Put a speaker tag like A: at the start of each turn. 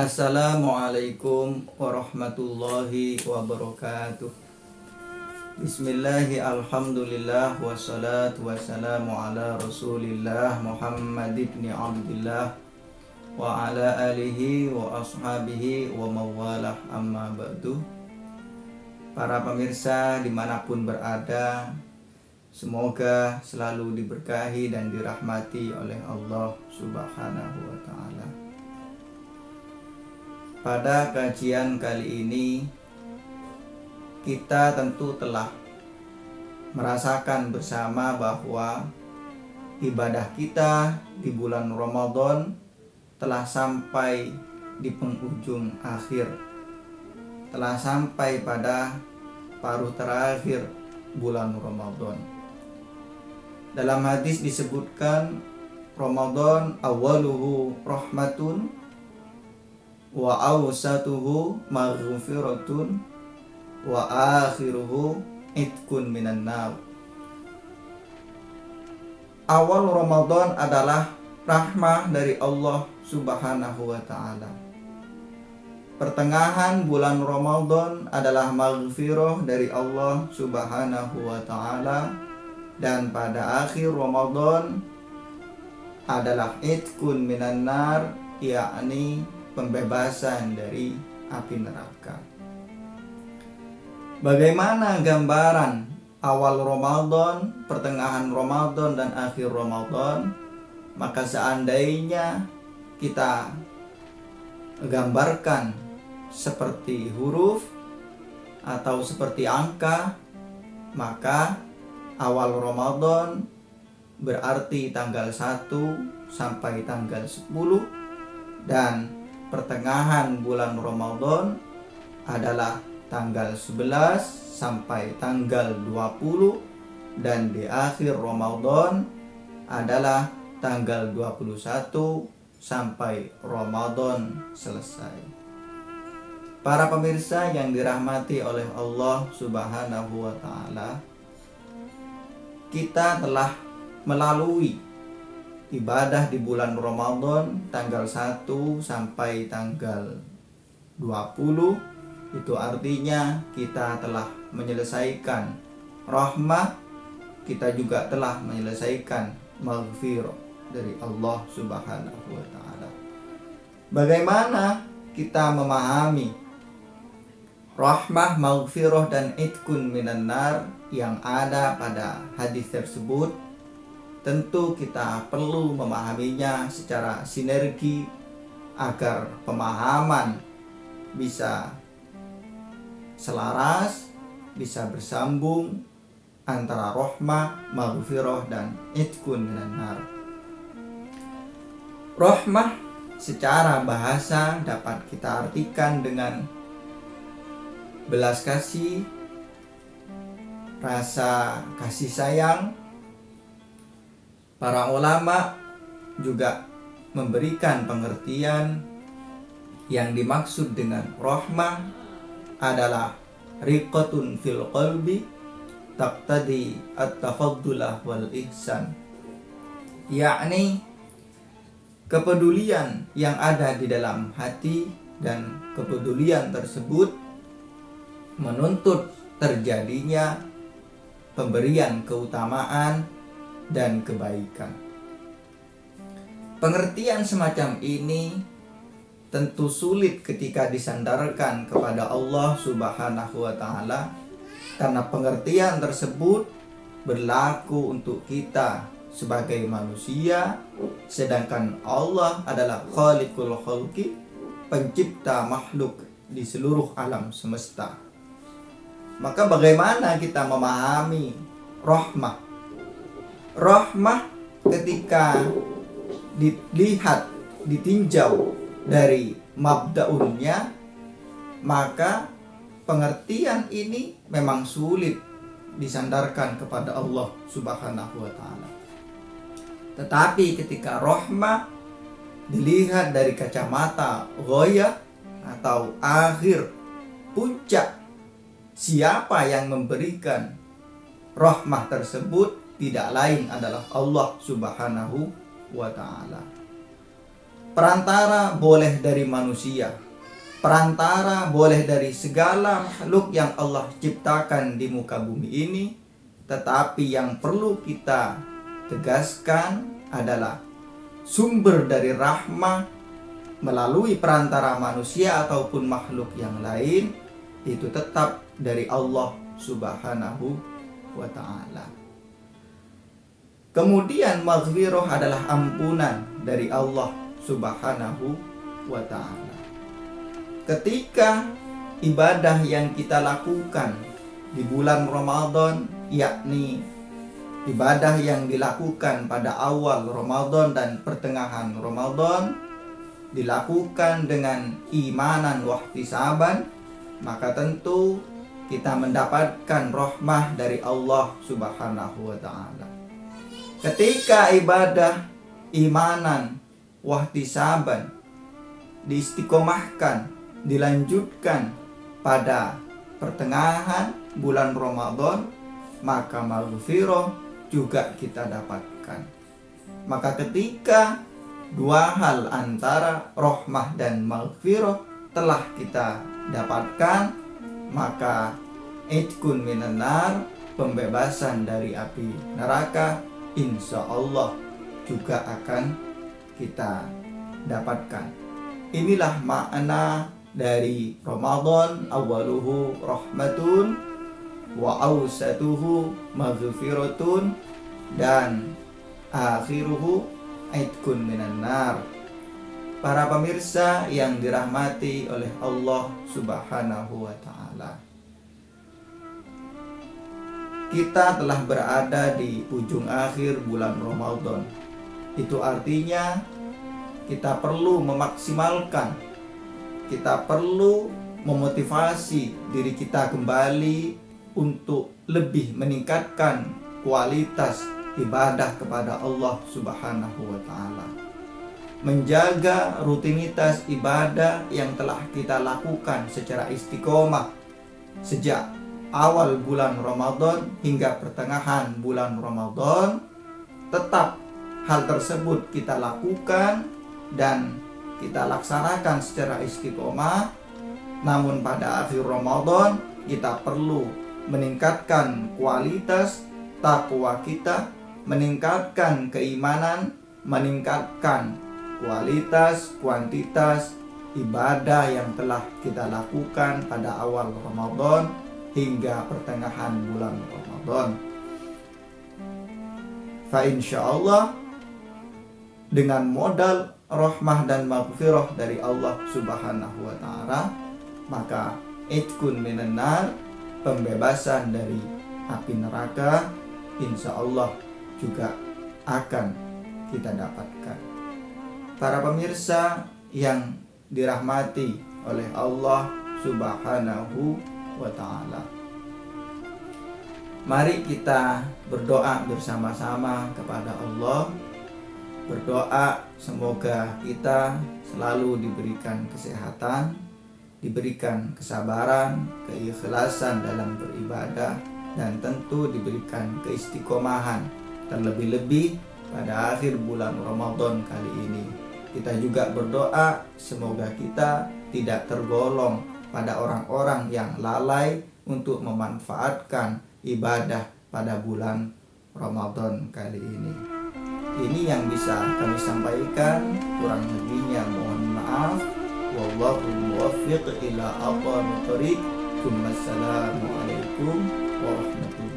A: Assalamualaikum warahmatullahi wabarakatuh. Bismillahi alhamdulillah wassalatu wassalamu ala rasulillah Muhammad ibn Abdillah wa ala alihi wa ashabihi wa mawalah amma ba'du. Para pemirsa dimanapun berada, semoga selalu diberkahi dan dirahmati oleh Allah subhanahu wa ta'ala. Pada kajian kali ini kita tentu telah merasakan bersama bahwa ibadah kita di bulan Ramadan telah sampai di penghujung akhir, telah sampai pada paruh terakhir bulan Ramadan. Dalam hadis disebutkan Ramadan awaluhu rahmatun wa awsatuhu maghfiratun wa akhiruhu itqun minan nar. Awal Ramadan adalah rahmah dari Allah Subhanahu wa taala. Pertengahan bulan Ramadan adalah maghfirah dari Allah Subhanahu wa taala, dan pada akhir Ramadan adalah itqun minan nar, yakni pembebasan dari api neraka. Bagaimana gambaran awal Ramadan, pertengahan Ramadan, dan akhir Ramadan? Maka seandainya kita gambarkan seperti huruf atau seperti angka, maka awal Ramadan berarti tanggal 1 sampai tanggal 10, dan pertengahan bulan Ramadan adalah tanggal 11 sampai tanggal 20, dan di akhir Ramadan adalah tanggal 21 sampai Ramadan selesai. Para pemirsa yang dirahmati oleh Allah Subhanahu wa taala, kita telah melalui ibadah di bulan Ramadan tanggal 1 sampai tanggal 20. Itu artinya kita telah menyelesaikan rahmah, kita juga telah menyelesaikan maghfirah dari Allah Subhanahu wa taala. Bagaimana kita memahami rahmah, maghfirah, dan itqun minan nar yang ada pada hadis tersebut? Tentu kita perlu memahaminya secara sinergi agar pemahaman bisa selaras, bisa bersambung antara rahmah, maghfirah, dan itqun minan nar. Rahmah secara bahasa dapat kita artikan dengan belas kasih, rasa kasih sayang. Para ulama juga memberikan pengertian yang dimaksud dengan rahmah adalah riqatun fil qalbi taqtadi at-tafaddulah wal ihsan, yakni kepedulian yang ada di dalam hati, dan kepedulian tersebut menuntut terjadinya pemberian keutamaan dan kebaikan. Pengertian semacam ini tentu sulit ketika disandarkan kepada Allah Subhanahu wa taala, karena pengertian tersebut berlaku untuk kita sebagai manusia, sedangkan Allah adalah khaliqul khalqi, pencipta makhluk di seluruh alam semesta. Maka bagaimana kita memahami rahmah? Rahmah ketika dilihat, ditinjau dari mabda'unnya, maka pengertian ini memang sulit disandarkan kepada Allah Subhanahu wa taala. Tetapi ketika rahmah dilihat dari kacamata ghayah atau akhir, puncak, siapa yang memberikan rahmah tersebut tidak lain adalah Allah Subhanahu wa ta'ala. Perantara boleh dari manusia, perantara boleh dari segala makhluk yang Allah ciptakan di muka bumi ini. Tetapi yang perlu kita tegaskan adalah sumber dari rahmah melalui perantara manusia ataupun makhluk yang lain itu tetap dari Allah Subhanahu wa ta'ala. Kemudian maghfirah adalah ampunan dari Allah Subhanahu wa ta'ala. Ketika ibadah yang kita lakukan di bulan Ramadan, yakni ibadah yang dilakukan pada awal Ramadan dan pertengahan Ramadan, dilakukan dengan imanan wahtisaban, maka tentu kita mendapatkan rahmah dari Allah Subhanahu wa ta'ala. Ketika ibadah imanan wahtisaban diistiqomahkan, dilanjutkan pada pertengahan bulan Ramadan, maka maghfirah juga kita dapatkan. Maka ketika dua hal antara rahmah dan maghfirah telah kita dapatkan, maka itqun minan nar, pembebasan dari api neraka, insya Allah juga akan kita dapatkan. Inilah makna dari Ramadan, awaluhu rahmatun wa awsatuhu maghfiratun dan akhiruhu itqun minan nar. Para pemirsa yang dirahmati oleh Allah Subhanahu wa ta'ala, kita telah berada di ujung akhir bulan Ramadan. Itu artinya kita perlu memaksimalkan, kita perlu memotivasi diri kita kembali untuk lebih meningkatkan kualitas ibadah kepada Allah Subhanahu wa ta'ala. Menjaga rutinitas ibadah yang telah kita lakukan secara istiqomah sejak awal bulan Ramadan hingga pertengahan bulan Ramadan. Tetap hal tersebut kita lakukan dan kita laksanakan secara istiqomah. Namun pada akhir Ramadan kita perlu meningkatkan kualitas takwa kita, meningkatkan keimanan, meningkatkan kualitas, kuantitas ibadah yang telah kita lakukan pada awal Ramadan hingga pertengahan bulan Ramadan. Fa insyaallah dengan modal rahmah dan maghfirah dari Allah Subhanahu wa ta'ala, maka itqun minan nar, pembebasan dari api neraka, insya Allah juga akan kita dapatkan. Para pemirsa yang dirahmati oleh Allah Subhanahu wa ta'ala, mari kita berdoa bersama-sama kepada Allah. Berdoa semoga kita selalu diberikan kesehatan, diberikan kesabaran, keikhlasan dalam beribadah, dan tentu diberikan keistiqomahan, terlebih-lebih pada akhir bulan Ramadan kali ini. Kita juga berdoa semoga kita tidak tergolong pada orang-orang yang lalai untuk memanfaatkan ibadah pada bulan Ramadan kali ini. Ini yang bisa kami sampaikan, kurang lebihnya mohon maaf. Wallahu muwaffiq ila aqwamit thoriq. Assalamualaikum warahmatullahi